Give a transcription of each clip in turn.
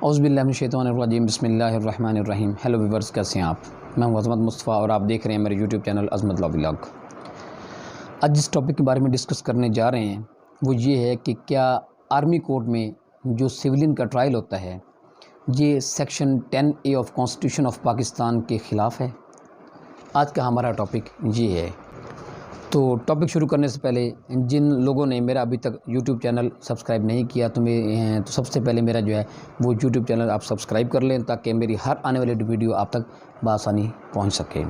औज़ुबिल्लाहिमिनश्शैतानिर्रजीम बिस्मिल्लाहिर्रहमानिर्रहीम। Hello viewers, कैसे हैं आप? मैं हूं अज़मत मुस्तफ़ा और आप देख रहे हैं मेरे यूट्यूब चैनल अज़मत लॉ व्लॉग। आज जिस टॉपिक के बारे में डिस्कस करने जा रहे हैं वो ये है कि क्या आर्मी कोर्ट में जो सिविलियन का ट्रायल होता है ये section 10A of constitution of Pakistan के ख़िलाफ़ है। आज का हमारा टॉपिक ये है। तो टॉपिक शुरू करने से पहले जिन लोगों ने मेरा अभी तक यूट्यूब चैनल सब्सक्राइब नहीं किया तो सबसे पहले मेरा जो है वो यूट्यूब चैनल आप सब्सक्राइब कर लें ताकि मेरी हर आने वाली वीडियो आप तक बआसानी पहुंच सके।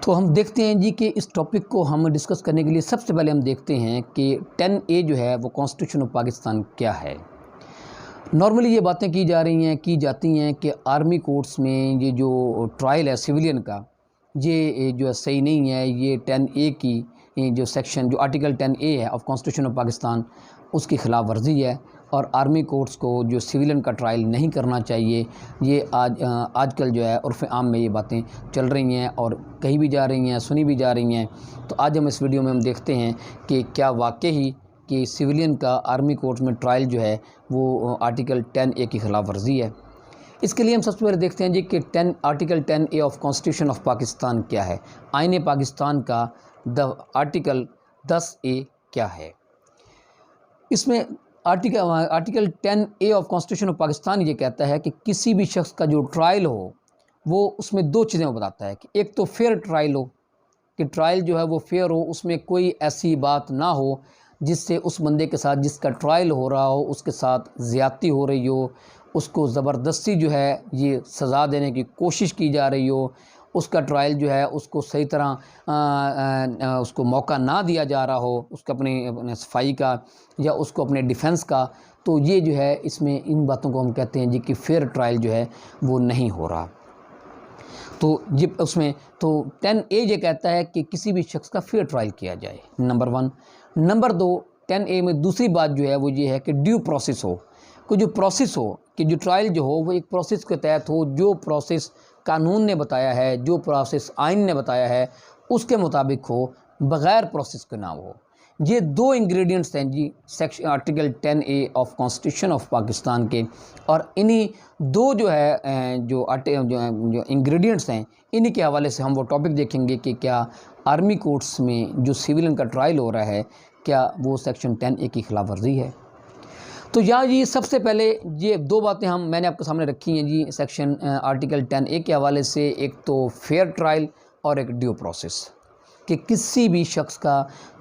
तो हम देखते हैं जी कि इस टॉपिक को हम डिस्कस करने के लिए सबसे पहले हम देखते हैं कि 10A जो है वो कॉन्स्टिट्यूशन ऑफ पाकिस्तान क्या है। नॉर्मली ये बातें की जाती हैं कि आर्मी कोर्ट्स में ये जो ट्रायल है सिविलियन का ये जो है सही नहीं है। ये 10A की जो सेक्शन जो आर्टिकल 10A है ऑफ कॉन्स्टिट्यूशन ऑफ पाकिस्तान उसकी ख़िलाफ़ वर्जी है और आर्मी कोर्ट्स को जो सिविलियन का ट्रायल नहीं करना चाहिए। ये आजकल जो है उर्फ़ आम में ये बातें चल रही हैं और कही भी जा रही हैं, सुनी भी जा रही हैं। तो आज हम इस वीडियो में हम देखते हैं कि क्या वाकई ही कि सिविलियन का आर्मी कोर्ट्स में ट्रायल जो है वो आर्टिकल 10A की ख़िलाफ़ वर्जी है। इसके लिए हम सबसे पहले देखते हैं जी कि article 10A of constitution of Pakistan क्या है। आईन पाकिस्तान का आर्टिकल 10A क्या है। इसमें article 10A of constitution of Pakistan ये कहता है कि किसी भी शख्स का जो ट्रायल हो वो उसमें दो चीज़ें बताता है कि एक तो फेयर ट्रायल हो कि ट्रायल जो है वो फेयर हो, उसमें कोई ऐसी बात ना हो जिससे उस बंदे के साथ जिसका ट्रायल हो रहा हो उसके साथ ज़्यादती हो रही हो, उसको ज़बरदस्ती जो है ये सज़ा देने की कोशिश की जा रही हो, उसका ट्रायल जो है उसको सही तरह उसको मौका ना दिया जा रहा हो, उसका अपने सफाई का या उसको अपने डिफेंस का। तो ये जो है इसमें इन बातों को हम कहते हैं जी कि फेयर ट्रायल जो है वो नहीं हो रहा। तो ये उसमें तो 10A ये कहता है कि किसी भी शख्स का फेयर ट्रायल किया जाए, नंबर 1। नंबर 2, 10A में दूसरी बात जो है वो ये है कि ड्यू प्रोसेस हो, कि जो प्रोसेस हो कि जो ट्रायल जो हो वो एक प्रोसेस के तहत हो, जो प्रोसेस कानून ने बताया है, जो प्रोसेस आइन ने बताया है उसके मुताबिक हो, बग़ैर प्रोसेस के ना हो। ये दो इंग्रेडिएंट्स हैं जी section article 10A of constitution of Pakistan के। और इन्हीं दो जो है जो इंग्रेडिएंट्स हैं इन्हीं के हवाले से हम वो टॉपिक देखेंगे कि क्या आर्मी कोर्ट्स में जो सिविलियन का ट्रायल हो रहा है क्या वो सेक्शन 10A की ख़िलाफ़ वर्जी है। तो यहाँ जी सबसे पहले ये दो बातें मैंने आपके सामने रखी हैं जी सेक्शन आर्टिकल 10A के हवाले से। एक तो फेयर ट्रायल और एक ड्यू प्रोसेस कि किसी भी शख्स का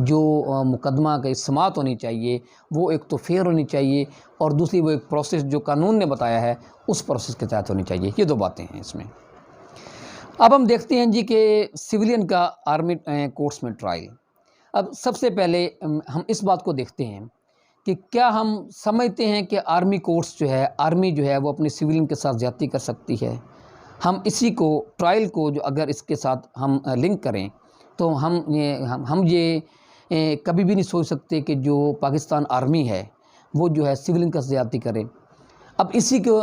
जो मुकदमा की समाअत होनी चाहिए वो एक तो फेयर होनी चाहिए और दूसरी वो एक प्रोसेस जो कानून ने बताया है उस प्रोसेस के तहत होनी चाहिए। ये दो बातें हैं इसमें। अब हम देखते हैं जी कि सिविलियन का आर्मी कोर्ट्स में ट्रायल। अब सबसे पहले हम इस बात को देखते हैं कि क्या हम समझते हैं कि आर्मी कोर्ट्स जो है आर्मी जो है वो अपने सिविलियन के साथ ज़्यादती कर सकती है। हम इसी को ट्रायल को जो अगर इसके साथ हम लिंक करें तो हम ये कभी भी नहीं सोच सकते कि जो पाकिस्तान आर्मी है वो जो है सिविलियन का ज़्यादती करे। अब इसी को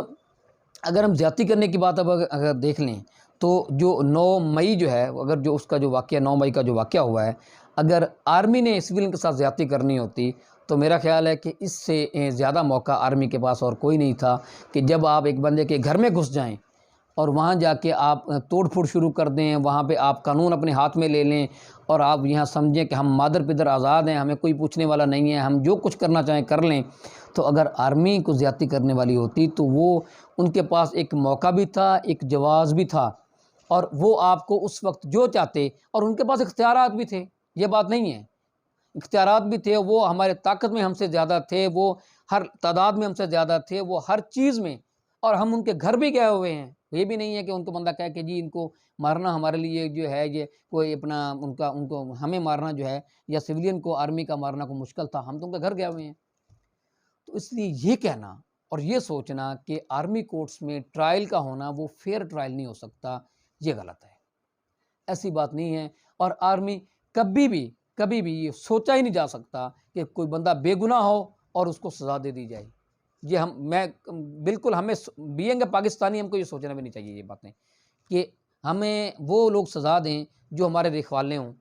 अगर हम ज़्यादती करने की बात अब अगर देख लें तो जो 9 मई जो है अगर जो उसका जो वाक़या 9 मई का जो वाक़या हुआ है, अगर आर्मी ने सिविलियन के साथ ज़्यादती करनी होती तो मेरा ख़्याल है कि इससे ज़्यादा मौका आर्मी के पास और कोई नहीं था कि जब आप एक बंदे के घर में घुस जाएं और वहाँ जाके आप तोड़-फोड़ शुरू कर दें, वहाँ पे आप कानून अपने हाथ में ले लें और आप यहाँ समझें कि हम मादर पिदर आज़ाद हैं, हमें कोई पूछने वाला नहीं है, हम जो कुछ करना चाहें कर लें। तो अगर आर्मी को ज़्यादती करने वाली होती तो वो उनके पास एक मौका भी था, एक जवाज़ भी था और वो आपको उस वक्त जो चाहते और उनके पास इख्तियारात भी थे, ये बात नहीं है। इख्तियारात भी थे, वो हमारे ताकत में हमसे ज़्यादा थे, वो हर तादाद में हमसे ज़्यादा थे, वो हर चीज़ में। और हम उनके घर भी गए हुए हैं। ये भी नहीं है कि उनको बंदा कहे कि जी इनको मारना हमारे लिए जो है ये कोई अपना उनको हमें मारना जो है या सिविलियन को आर्मी का मारना कोई मुश्किल था, हम तो उनके घर गए हुए हैं। तो इसलिए ये कहना और ये सोचना कि आर्मी कोर्ट्स में ट्रायल का होना वो फेयर ट्रायल नहीं हो सकता, ये गलत है। ऐसी बात नहीं है और आर्मी कभी भी ये सोचा ही नहीं जा सकता कि कोई बंदा बेगुनाह हो और उसको सज़ा दे दी जाए। ये बिल्कुल हमें बीइंग पाकिस्तानी हमको ये सोचना भी नहीं चाहिए ये बातें कि हमें वो लोग सज़ा दें जो हमारे रखवाले हों,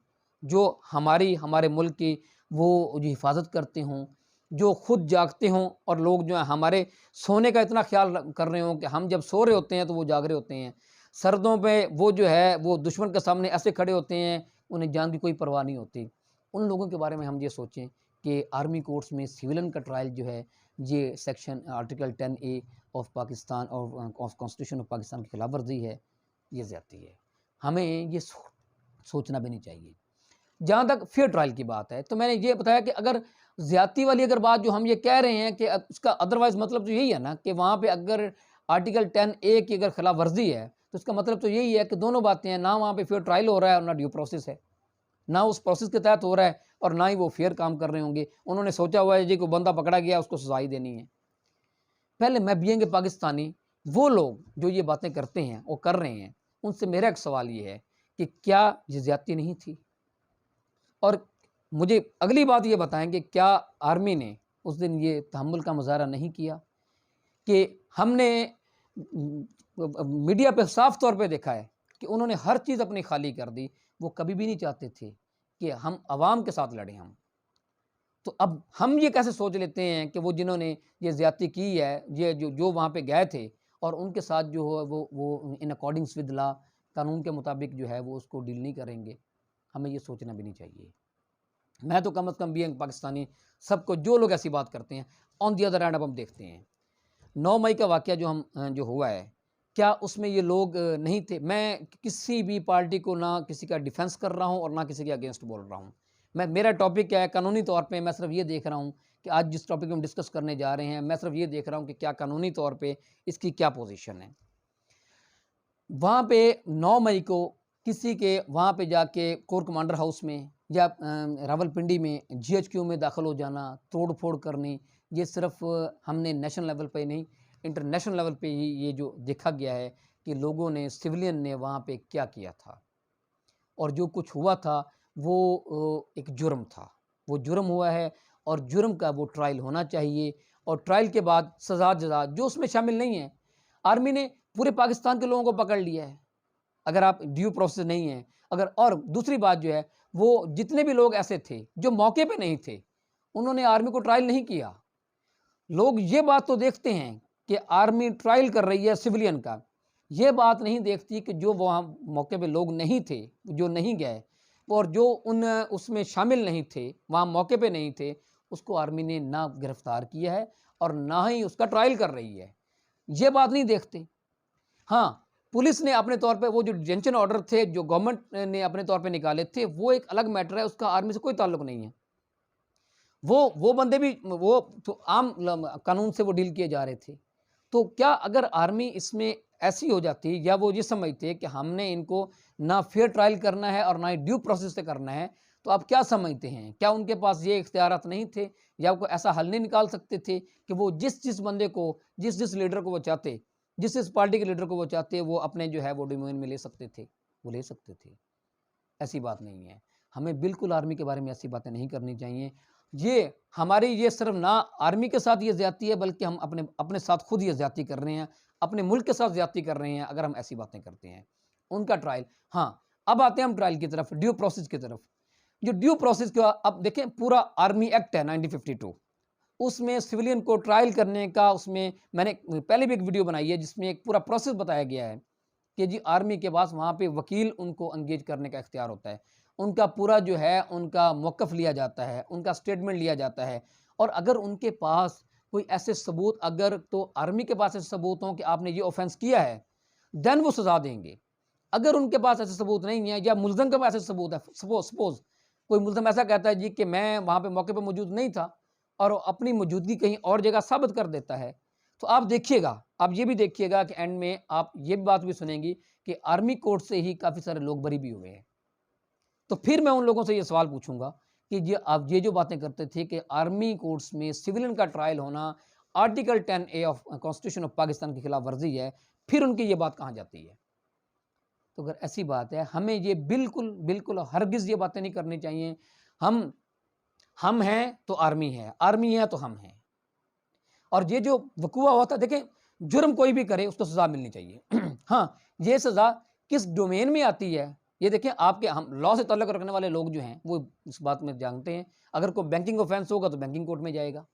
जो हमारे मुल्क की वो जो हिफाजत करते हों, जो खुद जागते हों और लोग जो है हमारे सोने का इतना ख्याल कर रहे हों कि हम जब सो रहे होते हैं तो वो जाग रहे होते हैं। सर्दों पे वो जो है वो दुश्मन के सामने ऐसे खड़े होते हैं, उन्हें जान की कोई परवाह नहीं होती। उन लोगों के बारे में हम ये सोचें कि आर्मी कोर्ट्स में सिविलियन का ट्रायल जो है, ये section article 10A of Pakistan और ऑफ कॉन्स्टिट्यूशन ऑफ पाकिस्तान की खिलाफ वर्जी है, ये ज़्यादती है। हमें ये सोचना भी नहीं चाहिए। जहाँ तक फेयर ट्रायल की बात है, तो मैंने ये बताया कि अगर ज़्यादती वाली अगर बात जो हम ये कह रहे हैं कि उसका अदरवाइज़ मतलब तो यही है ना कि वहाँ पे अगर आर्टिकल 10A की अगर खिलाफ वर्जी है, तो इसका मतलब तो यही है कि दोनों बातें हैं, ना वहाँ पे फेयर ट्रायल हो रहा है और ना ड्यू प्रोसेस है। ना उस प्रोसेस के तहत हो रहा है और ना ही वो फेयर काम कर रहे होंगे। उन्होंने सोचा हुआ है जी कोई बंदा पकड़ा गया उसको सज़ा ही देनी है। पहले मैं बीइंग ए पाकिस्तानी, वो लोग जो ये बातें करते हैं और कर रहे हैं, उनसे मेरा एक सवाल ये है कि क्या ये ज़्यादती नहीं थी? और मुझे अगली बात ये बताएँ कि क्या आर्मी ने उस दिन ये तहम्मुल का मुज़ाहरा नहीं किया? कि हमने मीडिया पे साफ तौर पे देखा है कि उन्होंने हर चीज़ अपनी खाली कर दी। वो कभी भी नहीं चाहते थे कि हम अवाम के साथ लड़ें हम। तो अब हम ये कैसे सोच लेते हैं कि वो जिन्होंने ये ज़्यादती की है, ये जो वहाँ पे गए थे और उनके साथ जो है वो इन अकॉर्डिंग्स विद लॉ कानून के मुताबिक जो है वो उसको डील नहीं करेंगे। हमें ये सोचना भी नहीं चाहिए। मैं तो कम से कम बीइंग पाकिस्तानी सबको जो लोग ऐसी बात करते हैं, ऑन द अदर हैंड अब हम देखते हैं 9 मई का वाक़या जो हुआ है, क्या उसमें ये लोग नहीं थे? मैं किसी भी पार्टी को ना किसी का डिफेंस कर रहा हूँ और ना किसी के अगेंस्ट बोल रहा हूँ। मेरा टॉपिक क्या है, कानूनी तौर पे मैं सिर्फ़ ये देख रहा हूँ कि आज जिस टॉपिक में हम डिस्कस करने जा रहे हैं, मैं सिर्फ़ ये देख रहा हूँ कि क्या कानूनी तौर पे इसकी क्या पोज़ीशन है। वहाँ पे 9 मई को किसी के वहाँ पे जाके कोर कमांडर हाउस में या रावलपिंडी में जीएचक्यू में दाखिल हो जाना, तोड़-फोड़ करनी, ये सिर्फ़ हमने नेशनल लेवल पे नहीं, इंटरनेशनल लेवल पे ही ये जो देखा गया है कि लोगों ने, सिविलियन ने वहाँ पे क्या किया था। और जो कुछ हुआ था वो एक जुर्म था। वो जुर्म हुआ है और जुर्म का वो ट्रायल होना चाहिए और ट्रायल के बाद सज़ा-जज़ा जो उसमें शामिल नहीं है। आर्मी ने पूरे पाकिस्तान के लोगों को पकड़ लिया है। अगर आप ड्यू प्रोसेस नहीं है, अगर और दूसरी बात जो है, वो जितने भी लोग ऐसे थे, जो मौके पे नहीं थे, उन्होंने आर्मी को ट्रायल नहीं किया। लोग ये बात तो देखते हैं कि आर्मी ट्रायल कर रही है सिविलियन का, ये बात नहीं देखती कि जो वहाँ मौके पे लोग नहीं थे, जो नहीं गए और जो उसमें शामिल नहीं थे, वहाँ मौके पे नहीं थे, उसको आर्मी ने ना गिरफ्तार किया है और ना ही उसका ट्रायल कर रही है। ये बात नहीं देखते। हाँ, पुलिस ने अपने तौर पे वो जो डिटेंशन ऑर्डर थे, जो गवर्नमेंट ने अपने तौर पे निकाले थे, वो एक अलग मैटर है, उसका आर्मी से कोई ताल्लुक नहीं है। वो बंदे भी वो तो आम कानून से वो डील किए जा रहे थे। तो क्या अगर आर्मी इसमें ऐसी हो जाती या वो ये समझते कि हमने इनको ना फेयर ट्रायल करना है और ना ही ड्यू प्रोसेस से करना है, तो आप क्या समझते हैं? क्या उनके पास ये इख्तियारात नहीं थे या कोई ऐसा हल नहीं निकाल सकते थे कि वो जिस बंदे को, जिस लीडर को वो चाहते, जिस पार्टी के लीडर को वो चाहते, वो अपने जो है वो डोमेन में ले सकते थे? वो ले सकते थे। ऐसी बात नहीं है। हमें बिल्कुल आर्मी के बारे में ऐसी बातें नहीं करनी चाहिए। ये सिर्फ़ ना आर्मी के साथ ये ज़्यादती है बल्कि हम अपने अपने साथ खुद ये ज़्यादती कर रहे हैं, अपने मुल्क के साथ ज़्यादती कर रहे हैं अगर हम ऐसी बातें करते हैं। उनका ट्रायल हाँ, अब आते हैं हम ट्रायल की तरफ, ड्यू प्रोसेस की तरफ। जो ड्यू प्रोसेस का अब देखें पूरा आर्मी एक्ट है 1952 उसमें सिविलियन को ट्रायल करने का उसमें मैंने पहले भी एक वीडियो बनाई है जिसमें एक पूरा प्रोसेस बताया गया है कि जी आर्मी के पास वहाँ पे वकील उनको एंगेज करने का इख्तियार होता है। उनका पूरा जो है उनका मौक़िफ़ लिया जाता है, उनका स्टेटमेंट लिया जाता है और अगर उनके पास कोई ऐसे सबूत अगर तो आर्मी के पास ऐसे सबूत हों कि आपने ये ऑफ़ेंस किया है, देन वो सज़ा देंगे। अगर उनके पास ऐसे सबूत नहीं है या मुल्ज़िम के पास ऐसे सबूत है, सपोज़ कोई मुल्ज़िम ऐसा कहता है जी कि मैं वहाँ पे मौके पे मौजूद नहीं था और अपनी मौजूदगी कहीं और जगह साबित कर देता है, तो आप देखिएगा, आप ये भी देखिएगा कि एंड में आप ये बात भी सुनेंगी कि आर्मी कोर्ट से ही काफ़ी सारे लोग बरी भी हुए हैं। तो फिर मैं उन लोगों से ये सवाल पूछूँगा कि ये आप ये जो बातें करते थे कि आर्मी कोर्ट्स में सिविलियन का ट्रायल होना article 10A of constitution of Pakistan की खिलाफ वर्जी है, फिर उनकी ये बात कहाँ जाती है? तो अगर ऐसी बात है, हमें ये बिल्कुल हरगिज़ ये बातें नहीं करनी चाहिए। हम हैं तो आर्मी है तो हम हैं। और ये जो वक़ूआ होता है देखें, जुर्म कोई भी करे उसको सज़ा मिलनी चाहिए। हाँ, ये सज़ा किस डोमेन में आती है, ये देखें आपके हम लॉ से ताल्लुक़ रखने वाले लोग जो हैं, वो इस बात में जानते हैं। अगर कोई बैंकिंग ऑफ़ेंस होगा तो बैंकिंग कोर्ट में जाएगा।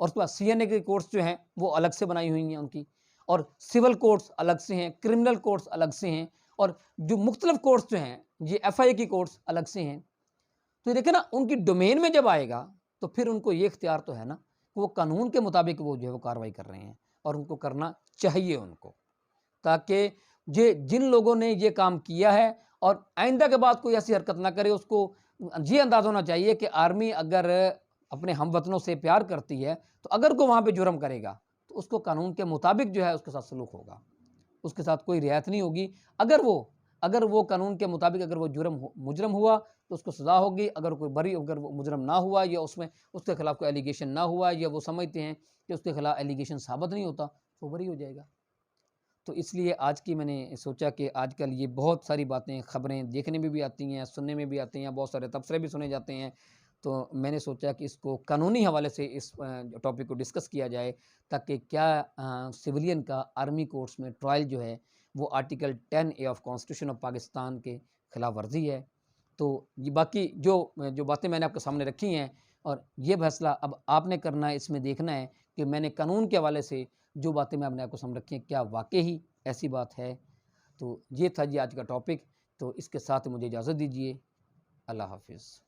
और उसके बाद CNA के कोर्स जो हैं वो अलग से बनाई हुई हैं उनकी, और सिविल कोर्स अलग से हैं, क्रिमिनल कोर्स अलग से हैं, और जो मुख्तलिफ कोर्स जो हैं ये FIA की कोर्स अलग से हैं। तो देखिए ना, उनकी डोमेन में जब आएगा तो फिर उनको ये इख्तियार तो है ना कि वो कानून के मुताबिक वो जो है वो कार्रवाई कर रहे हैं, और उनको करना चाहिए उनको, ताकि ये जिन लोगों ने ये काम किया है और आइंदा के बाद कोई ऐसी हरकत ना करे, उसको ये अंदाज़ होना चाहिए कि आर्मी अगर अपने हमवतनों से प्यार करती है तो अगर कोई वहाँ पे जुर्म करेगा तो उसको कानून के मुताबिक जो है उसके साथ सलूक होगा, उसके साथ कोई रियायत नहीं होगी। अगर वो कानून के मुताबिक अगर वो मुजरम हुआ तो उसको सज़ा होगी, अगर वो मुजरम ना हुआ या उसमें उसके खिलाफ कोई एलिगेशन ना हुआ या वो समझते हैं कि उसके खिलाफ एलिगेशन साबित नहीं होता तो वो बरी हो जाएगा। तो इसलिए आज की मैंने सोचा कि आजकल ये बहुत सारी बातें, खबरें देखने में भी आती हैं, सुनने में भी आती हैं, बहुत सारे तबसरे भी सुने जाते हैं। तो मैंने सोचा कि इसको कानूनी हवाले से इस टॉपिक को डिस्कस किया जाए, ताकि क्या सिविलियन का आर्मी कोर्ट्स में ट्रायल जो है वो article 10A of constitution of Pakistan के खिलाफ वर्जी है। तो ये बाकी जो बातें मैंने आपके सामने रखी हैं, और ये फैसला अब आपने करना है, इसमें देखना है कि मैंने कानून के हवाले से जो बातें मैं अपने आपको सामने रखी हैं क्या वाकई ही ऐसी बात है। तो ये था जी आज का टॉपिक। तो इसके साथ मुझे इजाज़त दीजिए। अल्लाह हाफिज़।